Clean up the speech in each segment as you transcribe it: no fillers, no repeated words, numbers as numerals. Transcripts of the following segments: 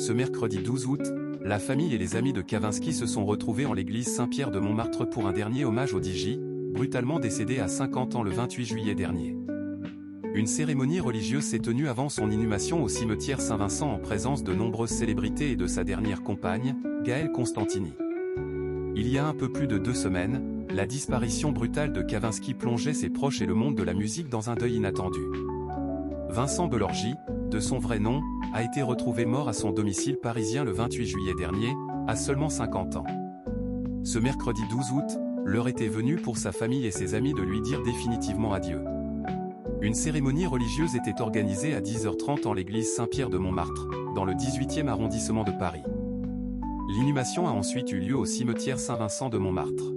Ce mercredi 12 août, la famille et les amis de Kavinsky se sont retrouvés en l'église Saint-Pierre de Montmartre pour un dernier hommage au DJ, brutalement décédé à 50 ans le 28 juillet dernier. Une cérémonie religieuse s'est tenue avant son inhumation au cimetière Saint-Vincent en présence de nombreuses célébrités et de sa dernière compagne, Gaëlle Constantini. Il y a un peu plus de 2 semaines, la disparition brutale de Kavinsky plongeait ses proches et le monde de la musique dans un deuil inattendu. Vincent Belorgy, de son vrai nom, a été retrouvé mort à son domicile parisien le 28 juillet dernier, à seulement 50 ans. Ce mercredi 12 août, l'heure était venue pour sa famille et ses amis de lui dire définitivement adieu. Une cérémonie religieuse était organisée à 10h30 en l'église Saint-Pierre de Montmartre, dans le 18e arrondissement de Paris. L'inhumation a ensuite eu lieu au cimetière Saint-Vincent de Montmartre.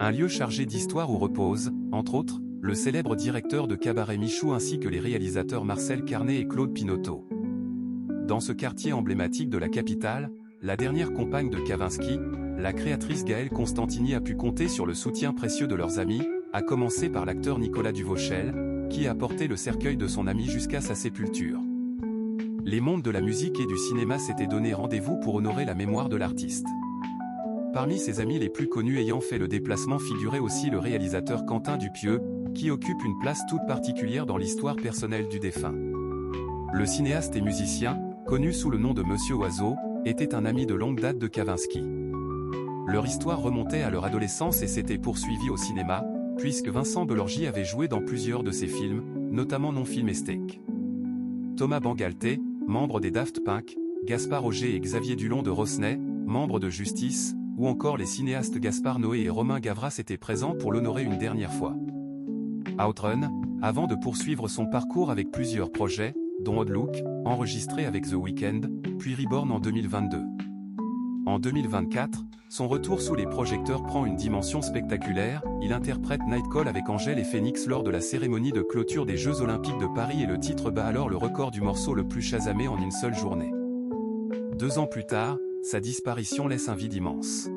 Un lieu chargé d'histoire où reposent, entre autres, le célèbre directeur de cabaret Michou ainsi que les réalisateurs Marcel Carné et Claude Pinoteau. Dans ce quartier emblématique de la capitale, la dernière compagne de Kavinsky, la créatrice Gaëlle Constantini a pu compter sur le soutien précieux de leurs amis, à commencer par l'acteur Nicolas Duvauchel, qui a porté le cercueil de son ami jusqu'à sa sépulture. Les mondes de la musique et du cinéma s'étaient donné rendez-vous pour honorer la mémoire de l'artiste. Parmi ses amis les plus connus ayant fait le déplacement figurait aussi le réalisateur Quentin Dupieux, qui occupe une place toute particulière dans l'histoire personnelle du défunt. Le cinéaste et musicien, connu sous le nom de Monsieur Oiseau, était un ami de longue date de Kavinsky. Leur histoire remontait à leur adolescence et s'était poursuivie au cinéma, puisque Vincent Belorgy avait joué dans plusieurs de ses films, notamment Non Film Esthèque. Thomas Bangalter, membre des Daft Punk, Gaspard Auger et Xavier Dulon de Rosnay, membre de Justice, ou encore les cinéastes Gaspard Noé et Romain Gavras étaient présents pour l'honorer une dernière fois. Outrun, avant de poursuivre son parcours avec plusieurs projets, dont Odd Look, enregistré avec The Weeknd, puis Reborn en 2022. En 2024, son retour sous les projecteurs prend une dimension spectaculaire, il interprète Nightcall avec Angèle et Phoenix lors de la cérémonie de clôture des Jeux Olympiques de Paris et le titre bat alors le record du morceau le plus chasamé en une seule journée. 2 ans plus tard, sa disparition laisse un vide immense.